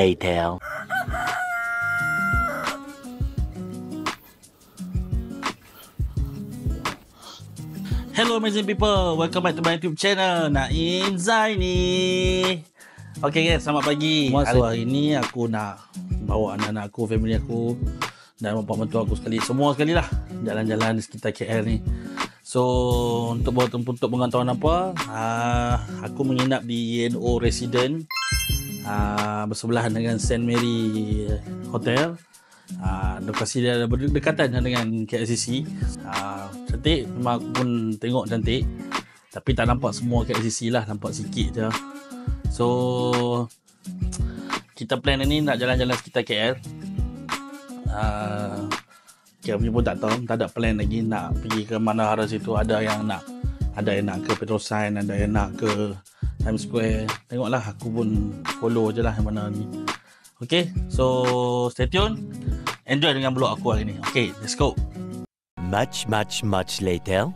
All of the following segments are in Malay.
later. Hello amazing people, welcome back to my YouTube channel Naim Zaini. Okay guys, selamat pagi. So hari ni aku nak bawa anak-anak aku, family aku dan bapak mentua aku semua sekali lah jalan-jalan di sekitar KL ni. So untuk pengetahuan apa, aku menginap di ENO Resident bersebelahan dengan St. Mary Hotel. Lokasi dia ada berdekatan dengan KLCC. Cantik, memang aku pun tengok cantik, tapi tak nampak semua KLCC lah, nampak sikit je. So kita plan ni nak jalan-jalan sekitar KL. Kami pun tak tahu, tak ada plan lagi nak pergi ke mana arah situ. Ada yang nak ke Petrosign, ada yang nak ke Times Square. Tengoklah, aku pun follow je lah yang mana ni. Okay, so stay tune, enjoy dengan vlog aku hari ni. Okay, let's go. Much later.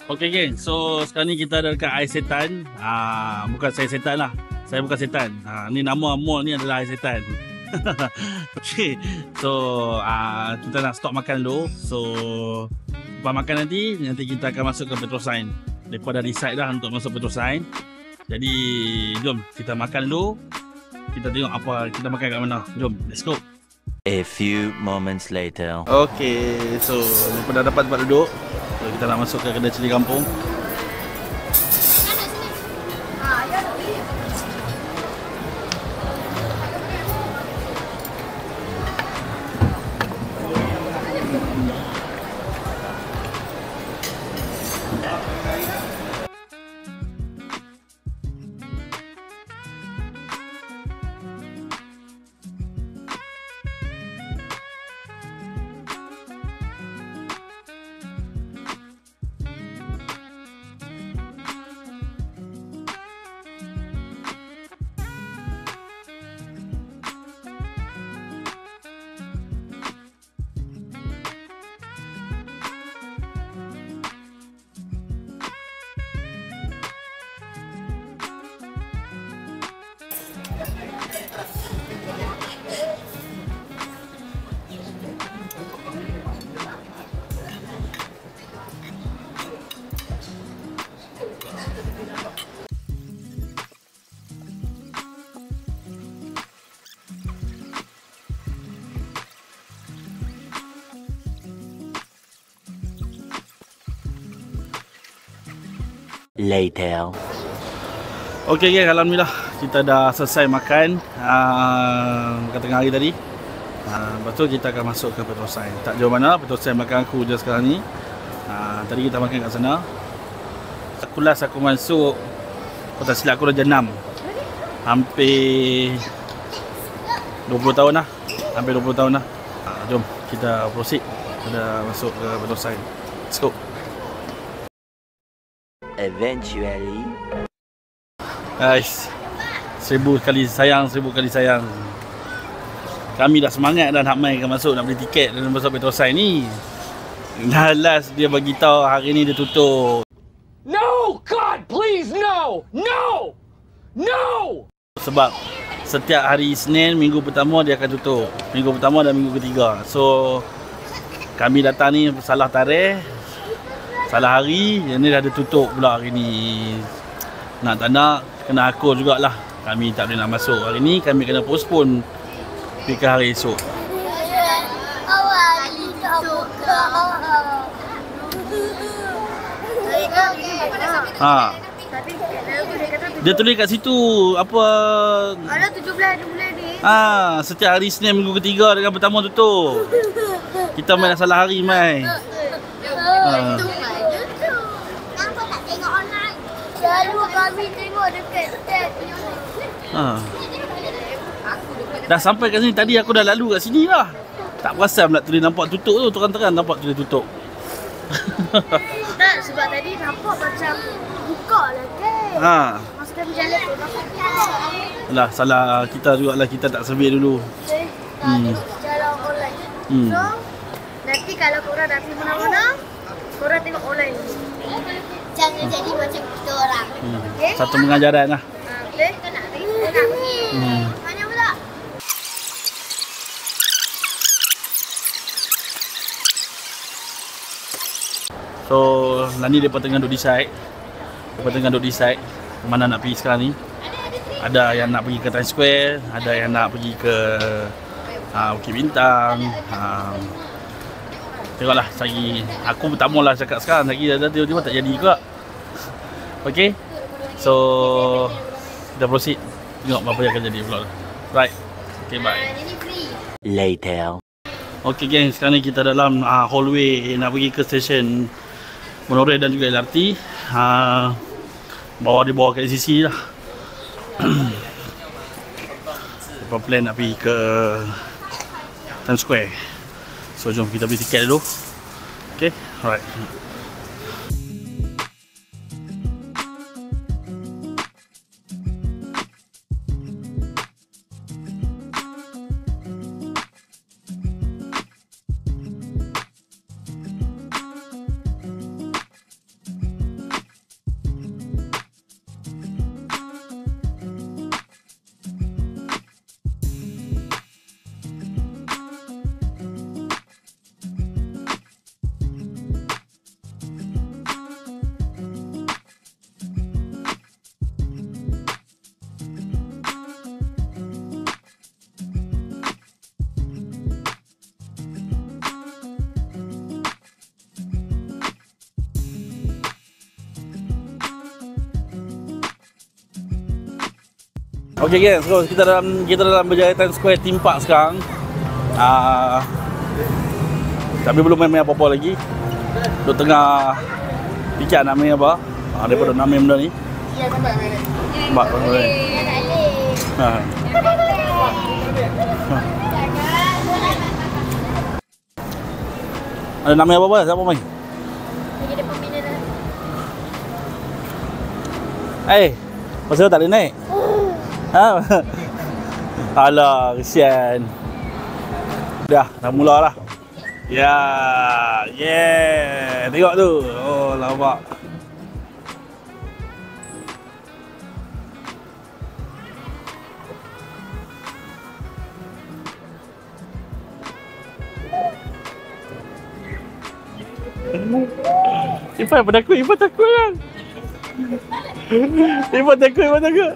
Okay geng, so sekarang ni kita ada dekat Ais Setan. Bukan saya setan lah, saya bukan setan. Ni nama mall ni adalah Ais Setan. Okay, so kita nak stop makan dulu. So lepas makan nanti kita akan masuk ke Petrosign. Mereka dah decide dah untuk masuk Petrosign. Jadi jom kita makan dulu. Kita tengok apa kita makan kat mana. Jom, let's go. A few moments later. Okay, so mereka dah dapat tempat duduk. So kita nak masuk ke kedai cili kampung. later. Okay guys, alhamdulillah kita dah selesai makan kat tengah hari tadi. Lepas tu kita akan masuk ke Petroscience. Tak jauh mana, Petroscience belakang aku je sekarang ni. Tadi kita makan kat sana. Last aku masuk, kalau tak silap aku dah jenam. Hampir 20 tahun lah. Hampir 20 tahun lah. Jom kita proceed. Kita masuk ke Petroscience. Let's go. Eventually. Guys, 1000 kali sayang, 1000 kali sayang. Kami dah semangat dah nak main, masuk, nak beli tiket dan masuk Petroscience ni. Dah last dia bagi tahu hari ni dia tutup. No, God, please, no, no, no. Sebab setiap hari Isnin, minggu pertama dia akan tutup. Minggu pertama dan minggu ketiga. So kami datang ni salah tarikh, salah hari, yang ni dah ada tutup pula hari ni. Nak tak nak, kena akur jugalah. Kami tak boleh nak masuk hari ni, kami kena postpone pergi ke hari esok. Dia tulis kat situ apa? Ada 17 bulan ni. Setiap hari Isnin minggu ketiga dengan pertama tutup. Kita main salah hari mai. Nampak tak tengok online? Selalu kami tengok dekat tab. Dah sampai kat sini, tadi aku dah lalu kat sini lah. Tak perasan pula tulis nampak tutup tu, terang-terang nampak tulis tutup. Tak, sebab tadi nampak macam buka lah kan. Masa kami jalan tu nampak buka. Alah, salah kita jugalah, kita tak survey dulu. Jalan online. So, nanti kalau korang dah pergi mana-mana, korang tengok online. Jangan jadi macam kita orang. Okay? Satu pengajaran lah. Boleh? Kita nak pergi. Mana pula? So, Lani mereka tengah duduk decide. Mereka tengah duduk decide mana nak pergi sekarang ni. Ada yang nak pergi ke Times Square, ada yang nak pergi ke Bukit Bintang. Tengoklah, lagi aku tak maulah cakap sekarang, lagi dah tiba-tiba tak jadi juga. Okay, so kita proceed. Tengok apa yang akan jadi pula. Right, okay, bye. Later. Okay geng, sekarang ni kita dalam hallway nak pergi ke stesen monorail dan juga LRT. Bawa ke LCC lah. Kita plan nak pergi ke Times Square. So jom kita beli tiket dulu. Okay, alright. Okay guys, so kita dalam berjaya Times Square Theme Park sekarang. Tapi belum main apa-apa lagi. Duk tengah fikir nak main apa. Daripada nak main benda ni. Ya, nampak main. Nampak tak boleh. Ada nak main apa-apa? Siapa main? Pergi depan bina dah. Pasal tak boleh naik? Alah, kesian. Dah mula lah. Ya, yeah. Tengok tu. Oh, nampak. Ifat takut kan? Ifat takut. Ifat takut.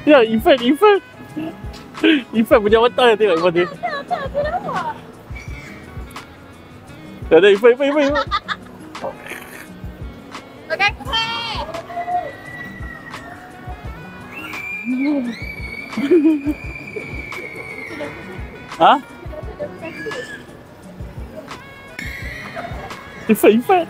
Ya, Ifan. Ifan punya mata dia tengok Ifan dia. Aku nampak. Tak ada Ifan. Okey. Ha? Ifan.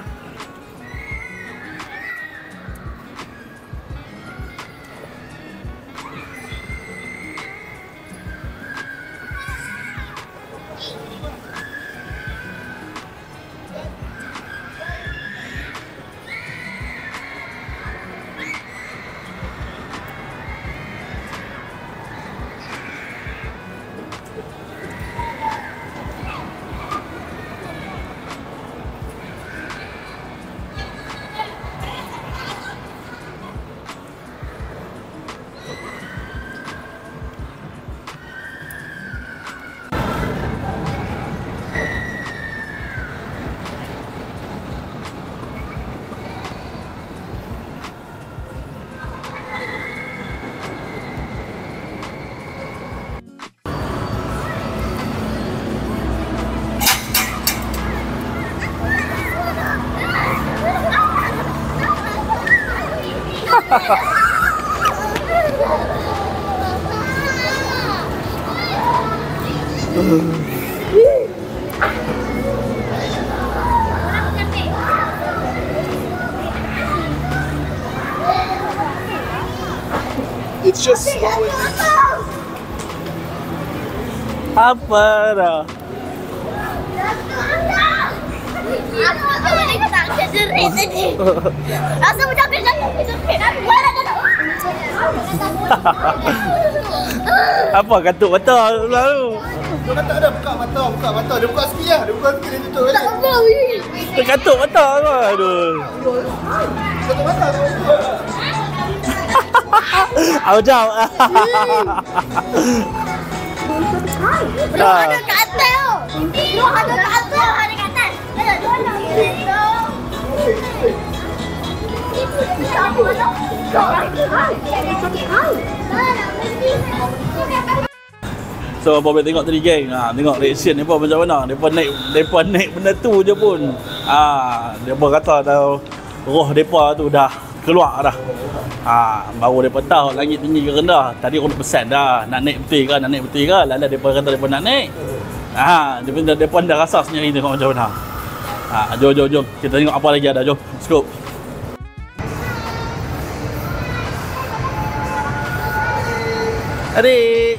It's just slowing. Apa dah? Aku ni tak sejerit tadi. Rasa macam jerit. Apa katuk mata lalu? Dia kata ada buka mata. Dia buka sikit lah. Dia tutup balik. Tak tahu. Dia katuk mata apa? Aduh. Tutup mata kau buka. Jauh. Belum ada kat atas. Belum ada kat atas. Ada kat atas. So apa boleh tengok tadi geng. Tengok reaction depa macam mana. Depa naik benda tu je pun. Depa kata dah roh depa tu dah keluar dah. Baru depa tahu langit tinggi ke rendah. Tadi aku dah pesan dah nak naik betul ke. Lala depa kata depa nak naik. Depa dah rasa sendiri tengok macam mana. Jom. Kita tengok apa lagi ada. Jom. Let's go. Adik.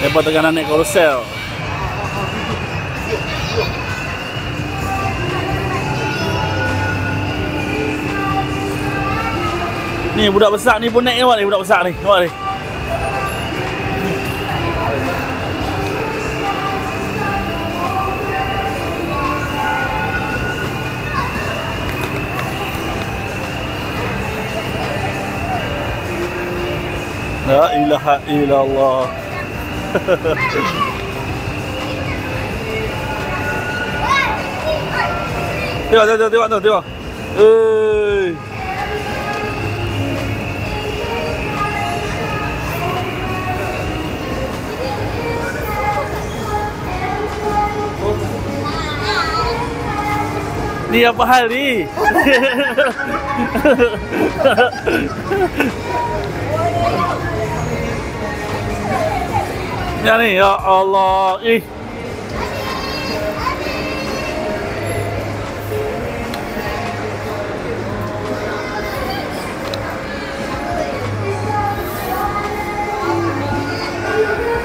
Depa tengah nak naik carousel. Ni budak besar ni pun naik ni budak besar ni. Nampak ni. La ilaha illallah. Tengok. Ni apa hal ni? Ya ni, ya Allah.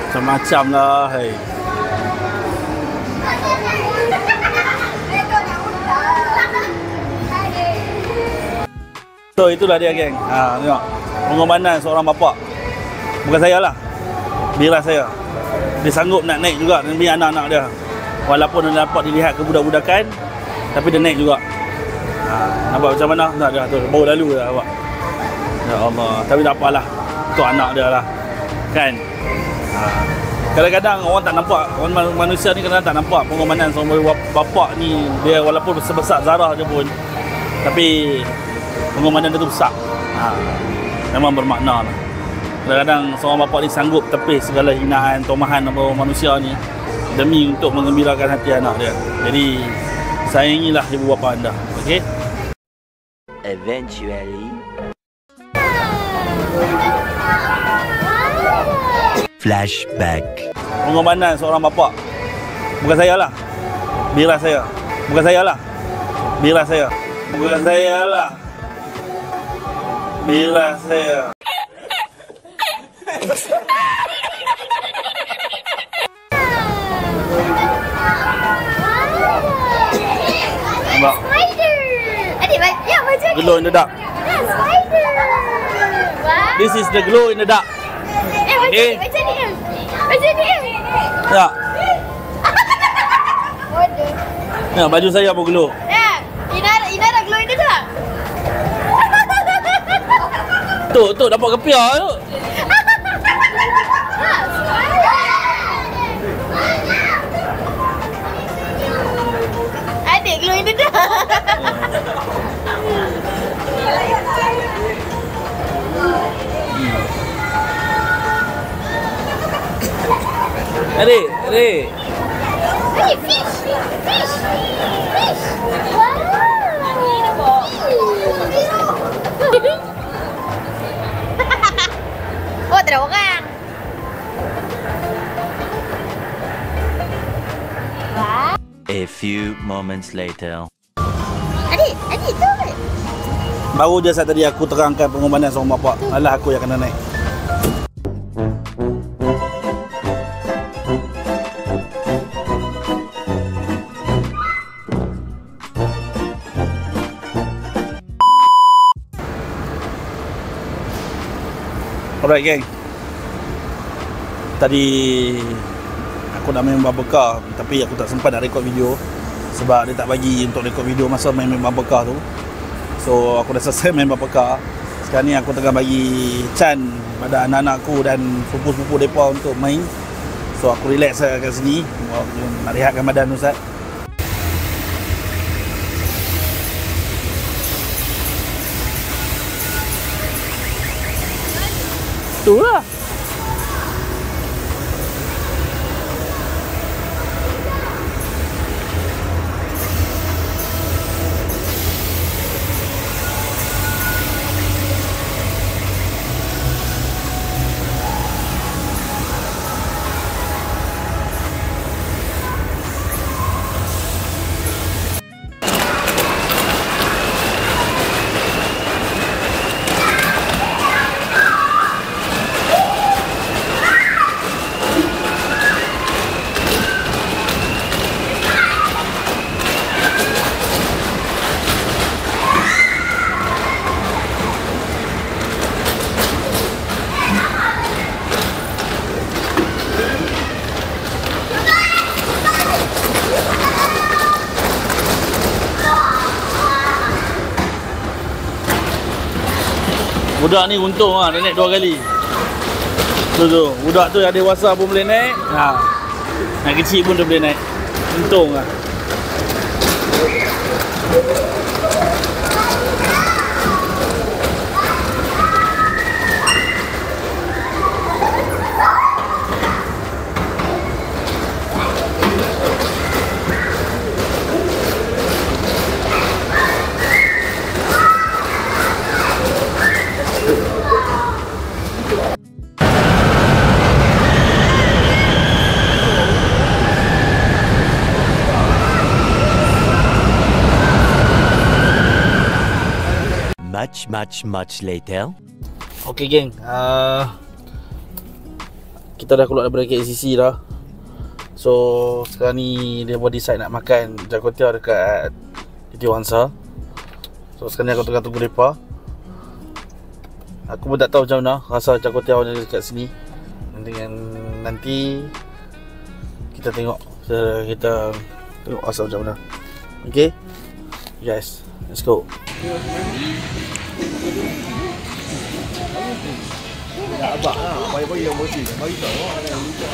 Macam-macam lah, hai. So itulah dia geng. Tengok. Pengorbanan seorang bapa. Bukan saya lah. Biar saya. Dia sanggup nak naik juga demi anak-anak dia. Walaupun dia dapat dilihat kebudak-budakan, tapi dia naik juga. Nampak macam mana? Tak ada tu. Baru lalu dah awak. Ya Allah. Tapi tak apalah. Tu anak dia lah. Kan? Kadang-kadang orang tak nampak, orang manusia ni kadang-kadang tak nampak pengorbanan seorang bapa ni. Dia walaupun sebesar zarah je pun, tapi pengorbanan dia tu besar. Memang bermakna lah. Kadang-kadang seorang bapa ni sanggup tepis segala hinaan, tomahan apa manusia ni demi untuk menggembirakan hati anak dia. Jadi sayangilah ibu bapa anda. Okey? Eventually. Flashback. Pengorbanan seorang bapa. Bukan saya lah. Bila saya. Bukan saya lah. Bila saya. Bukan saya lah. Bila saya. Nampak? Spider. Adik, ya macam ni. Glow in the dark. Spider. Wow. This is the glow in the dark. Macam Okay. ni, macam ni. Macam ni. Ya. Bodoh. Ya, baju saya pun glow. Ya, Ina dah glow in the dark. Tu dapat kepiah tu. Adik glow in the dark. Adik. Adik, fish. Wow. Oh, ada orang. A few moments later. Adik tu. Baru je saat tadi aku terangkan pengorbanan seorang bapa. Malah aku yang kena naik. Alright geng. Tadi aku nak main barbekah tapi aku tak sempat nak rekod video sebab dia tak bagi untuk rekod video masa main barbekah tu. So aku dah selesai main barbekah. Sekarang ni aku tengah bagi can pada anak-anak aku dan sepupu-sepupu mereka untuk main. So aku relax kat sini. Nak rehatkan badan Ustaz. Itulah. Budak ni untung lah, dia naik 2 kali. Tu, budak tu yang dewasa pun boleh naik. Yang kecil pun dia boleh naik. Untung lah. Much later. Okay geng, kita dah keluar daripada KLCC dah. So sekarang ni dia buat decide nak makan Jagotia dekat Titi Wangsa. So sekarang ni aku tengah tunggu mereka. Aku pun tak tahu macam mana rasa Jagotia dekat sini. Nanti kita tengok. Kita tengok rasa macam mana. Okay guys, let's go. Ya abang lah, bayi-bayi yang bersih. Mari tak awak ada lupa.